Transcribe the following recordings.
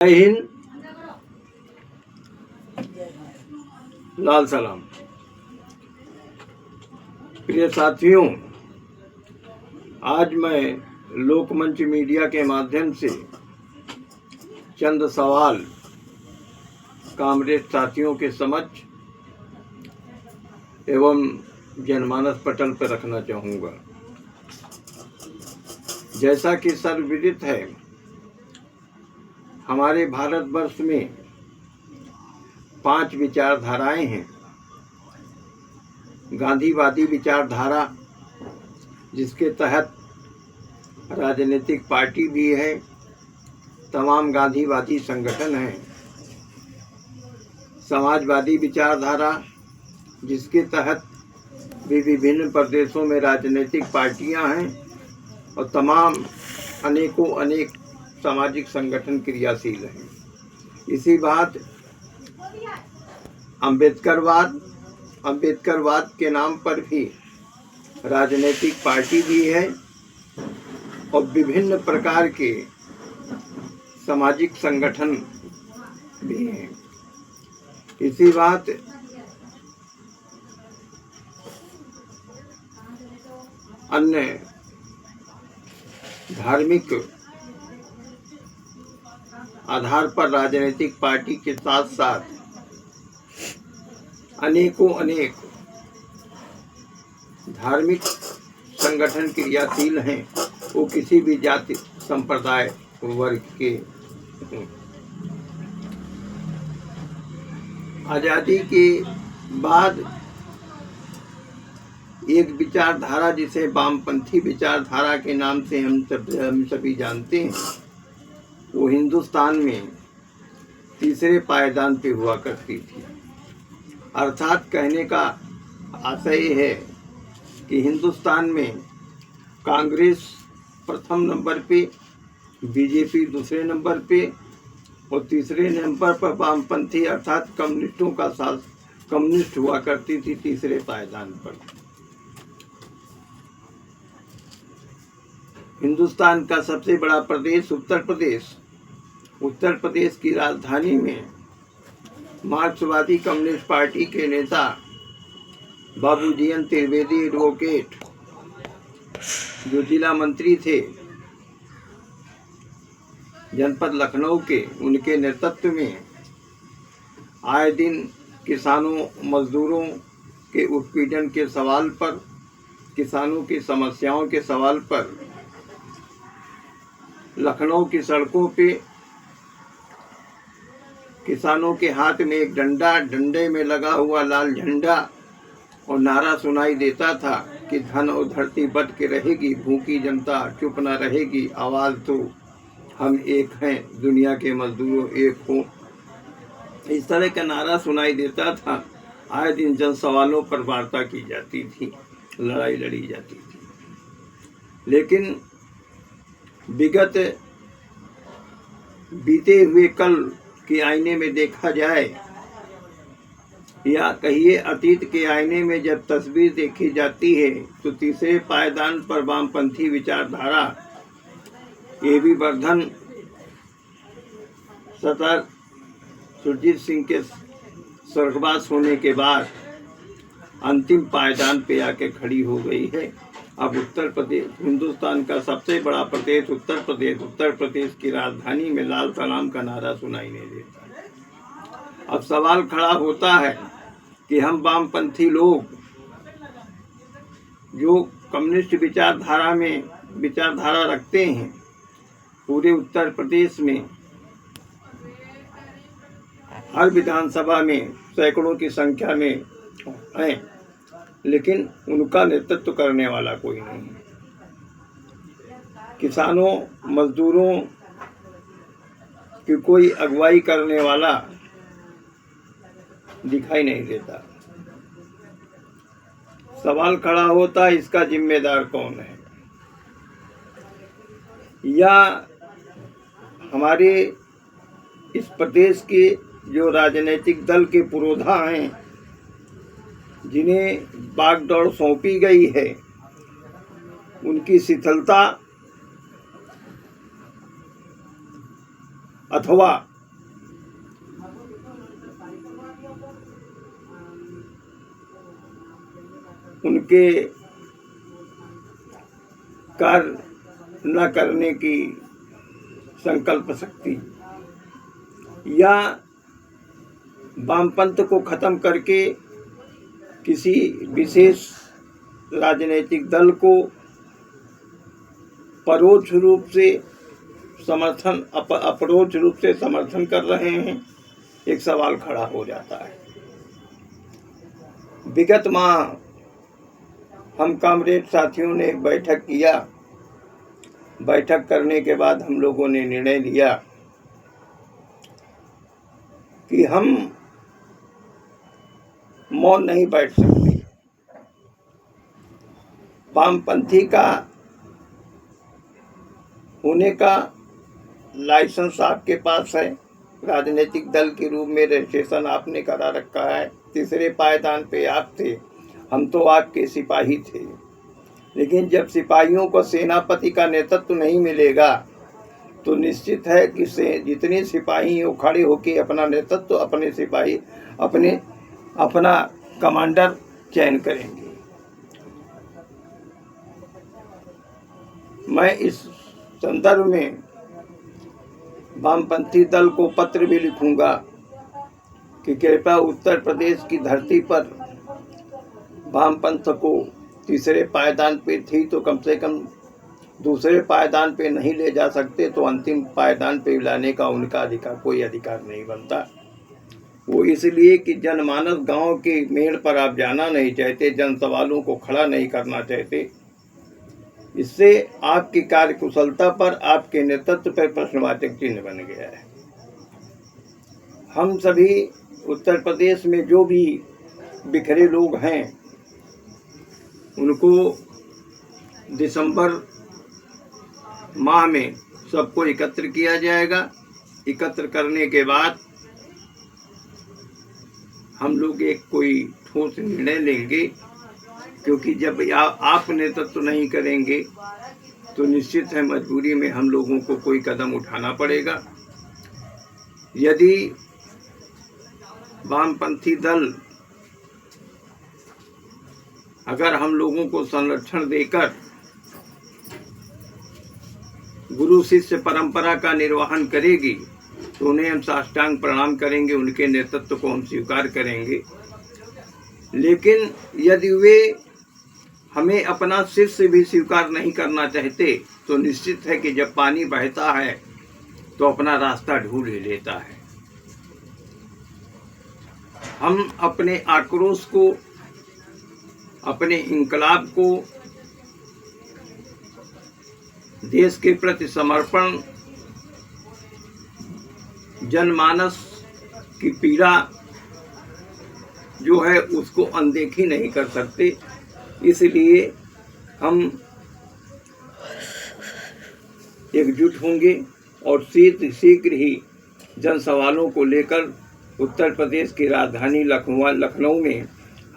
जय हिंद, लाल सलाम। प्रिय साथियों, आज मैं लोकमंच मीडिया के माध्यम से चंद सवाल कामरेड साथियों के समक्ष एवं जनमानस पटल पर रखना चाहूँगा। जैसा कि सर्वविदित है, हमारे भारतवर्ष में 5 विचारधाराएं हैं। गांधीवादी विचारधारा, जिसके तहत राजनीतिक पार्टी भी है, तमाम गांधीवादी संगठन हैं। समाजवादी विचारधारा, जिसके तहत भी विभिन्न प्रदेशों में राजनीतिक पार्टियां हैं और तमाम अनेक सामाजिक संगठन क्रियाशील हैं। इसी बात अम्बेडकरवाद के नाम पर भी राजनीतिक पार्टी भी है और विभिन्न प्रकार के सामाजिक संगठन भी हैं। इसी बात अन्य धार्मिक आधार पर राजनीतिक पार्टी के साथ साथ अनेक धार्मिक संगठन क्रियाशील हैं। वो किसी भी जाति, संप्रदाय, वर्ग के हों। आज़ादी के बाद एक विचारधारा, जिसे वामपंथी विचारधारा के नाम से हम सभी जानते हैं, वो हिंदुस्तान में तीसरे पायदान पे हुआ करती थी। अर्थात कहने का आशय है कि हिंदुस्तान में कांग्रेस प्रथम नंबर पे, बीजेपी दूसरे नंबर पे और तीसरे नंबर पर वामपंथी अर्थात कम्युनिस्टों का साथ कम्युनिस्ट हुआ करती थी तीसरे पायदान पर। हिंदुस्तान का सबसे बड़ा प्रदेश उत्तर प्रदेश की राजधानी में मार्क्सवादी कम्युनिस्ट पार्टी के नेता बाबू जीएन त्रिवेदी एडवोकेट, जो जिला मंत्री थे जनपद लखनऊ के, उनके नेतृत्व में आए दिन किसानों मजदूरों के उत्पीड़न के सवाल पर, किसानों की समस्याओं के सवाल पर लखनऊ की सड़कों पे किसानों के हाथ में एक डंडे में लगा हुआ लाल झंडा और नारा सुनाई देता था कि धन और धरती बट के रहेगी, भूखी जनता चुप न रहेगी, आवाज़ तो हम एक हैं, दुनिया के मजदूरों एक हों। इस तरह का नारा सुनाई देता था। आए दिन जन सवालों पर वार्ता की जाती थी, लड़ाई लड़ी जाती थी। लेकिन विगत बीते हुए कल के आईने में देखा जाए, या कहिए अतीत के आईने में जब तस्वीर देखी जाती है, तो तीसरे पायदान पर वामपंथी विचारधारा एबी वर्धन सतर सुरजीत सिंह के स्वर्गवास होने के बाद अंतिम पायदान पे आके खड़ी हो गई है। अब उत्तर प्रदेश, हिंदुस्तान का सबसे बड़ा प्रदेश उत्तर प्रदेश की राजधानी में लाल सलाम का नारा सुनाई नहीं देता। अब सवाल खड़ा होता है कि हम वामपंथी लोग जो कम्युनिस्ट विचारधारा रखते हैं, पूरे उत्तर प्रदेश में हर विधानसभा में सैकड़ों की संख्या में हैं, लेकिन उनका नेतृत्व करने वाला कोई नहीं है। किसानों मजदूरों की कोई अगुवाई करने वाला दिखाई नहीं देता। सवाल खड़ा होता है, इसका जिम्मेदार कौन है? या हमारे इस प्रदेश के जो राजनीतिक दल के पुरोधा हैं, जिन्हें बागडोर सौंपी गई है, उनकी शिथिलता अथवा उनके कार्य न करने की संकल्प शक्ति या वामपंथ को खत्म करके किसी विशेष राजनीतिक दल को परोक्ष रूप से समर्थन अपरोक्ष रूप से समर्थन कर रहे हैं, एक सवाल खड़ा हो जाता है। विगत माह हम कॉमरेड साथियों ने एक बैठक किया। बैठक करने के बाद हम लोगों ने निर्णय लिया कि हम मौन नहीं बैठ सकते। वामपंथी का होने का लाइसेंस आपके पास है, राजनीतिक दल के रूप में रजिस्ट्रेशन आपने करा रखा है, तीसरे पायदान पे आप थे, हम तो आपके सिपाही थे। लेकिन जब सिपाहियों को सेनापति का नेतृत्व नहीं मिलेगा तो निश्चित है कि जितने सिपाही वो खड़े होकर अपना नेतृत्व अपने सिपाही अपना कमांडर चयन करेंगे। मैं इस संदर्भ में वामपंथी दल को पत्र भी लिखूंगा कि कृपया उत्तर प्रदेश की धरती पर वामपंथ को तीसरे पायदान पे थी तो कम से कम दूसरे पायदान पे नहीं ले जा सकते, तो अंतिम पायदान पे लाने का उनका कोई अधिकार नहीं बनता। वो इसलिए कि जनमानस गांव के मेड़ पर आप जाना नहीं चाहते, जन सवालों को खड़ा नहीं करना चाहते। इससे आपकी कार्यकुशलता पर, आपके नेतृत्व पर प्रश्नवाचक चिन्ह बन गया है। हम सभी उत्तर प्रदेश में जो भी बिखरे लोग हैं उनको दिसंबर माह में सबको एकत्र किया जाएगा। एकत्र करने के बाद हम लोग एक कोई ठोस निर्णय लेंगे, क्योंकि जब आप नेतृत्व नहीं करेंगे तो निश्चित है मजबूरी में हम लोगों को कोई कदम उठाना पड़ेगा। यदि वामपंथी दल अगर हम लोगों को संरक्षण देकर गुरु शिष्य परंपरा का निर्वहन करेगी तो उन्हें हम साष्टांग प्रणाम करेंगे, उनके नेतृत्व को हम स्वीकार करेंगे। लेकिन यदि वे हमें अपना शिष्य भी स्वीकार नहीं करना चाहते तो निश्चित है कि जब पानी बहता है तो अपना रास्ता ढूंढ ही लेता है। हम अपने आक्रोश को, अपने इंकलाब को, देश के प्रति समर्पण, जनमानस की पीड़ा जो है उसको अनदेखी नहीं कर सकते। इसलिए हम एकजुट होंगे और शीघ्र ही जन सवालों को लेकर उत्तर प्रदेश की राजधानी लखनऊ में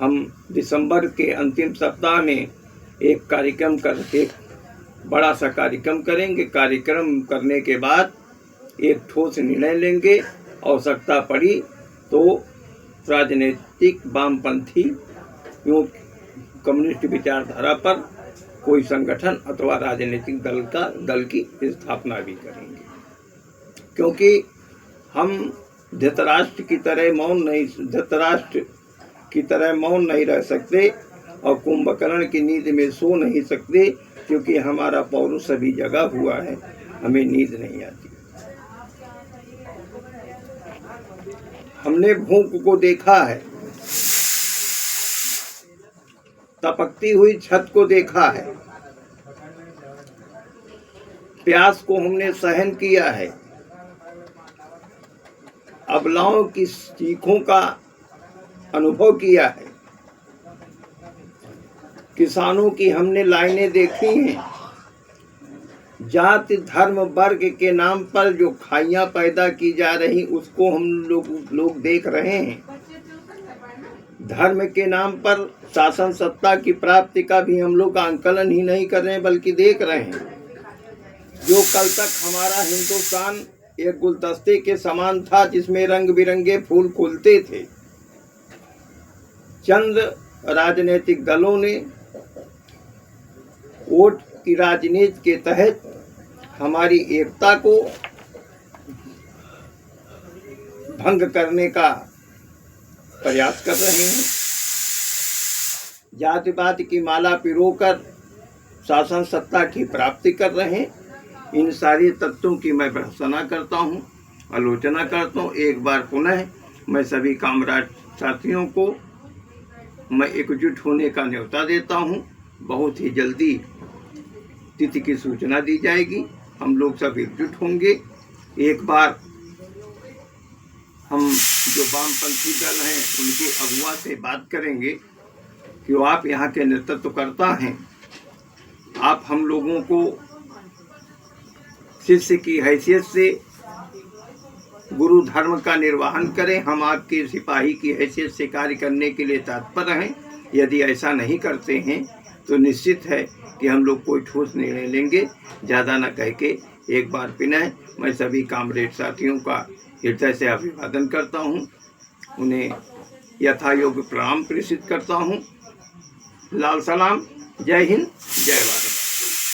हम दिसंबर के अंतिम सप्ताह में एक कार्यक्रम करके बड़ा सा कार्यक्रम करेंगे। कार्यक्रम करने के बाद एक ठोस निर्णय लेंगे। आवश्यकता पड़ी तो राजनीतिक वामपंथी एवं कम्युनिस्ट विचारधारा पर कोई संगठन अथवा राजनीतिक दल की स्थापना भी करेंगे, क्योंकि हम धृतराष्ट्र की तरह मौन नहीं रह सकते और कुंभकर्ण की नींद में सो नहीं सकते, क्योंकि हमारा पौरुष सभी जगह हुआ है, हमें नींद नहीं आती। हमने भूख को देखा है, तपकती हुई छत को देखा है, प्यास को हमने सहन किया है, अबलाओं की चीखों का अनुभव किया है, किसानों की हमने लाइनें देखी हैं, जाति धर्म वर्ग के नाम पर जो खाइयां पैदा की जा रही उसको हम लोग देख रहे हैं। धर्म के नाम पर शासन सत्ता की प्राप्ति का भी हम लोग आंकलन ही नहीं कर रहे हैं, बल्कि देख रहे हैं। जो कल तक हमारा हिंदुस्तान एक गुलदस्ते के समान था जिसमें रंग बिरंगे फूल खुलते थे, चंद राजनीतिक दलों ने वोट की राजनीति के तहत हमारी एकता को भंग करने का प्रयास कर रहे हैं। जातिवाद की माला पिरोकर शासन सत्ता की प्राप्ति कर रहे हैं। इन सारे तत्वों की मैं भर्त्सना करता हूं, आलोचना करता हूं। एक बार पुनः मैं सभी कामराज साथियों को मैं एकजुट होने का न्योता देता हूं। बहुत ही जल्दी तिथि की सूचना दी जाएगी, हम लोग सब एकजुट होंगे। एक बार हम जो वामपंथी दल हैं उनके अगुआ से बात करेंगे कि वो आप यहाँ के नेतृत्व करता हैं, आप हम लोगों को शिष्य की हैसियत से गुरु धर्म का निर्वहन करें, हम आपके सिपाही की हैसियत से कार्य करने के लिए तत्पर हैं। यदि ऐसा नहीं करते हैं तो निश्चित है कि हम लोग कोई ठोस निर्णय लेंगे। ज़्यादा न कह के एक बार पुनः मैं सभी कामरेड साथियों का हृदय से अभिवादन करता हूँ, उन्हें यथायोग्य प्रणाम प्रेषित करता हूँ। लाल सलाम, जय हिंद, जय भारत।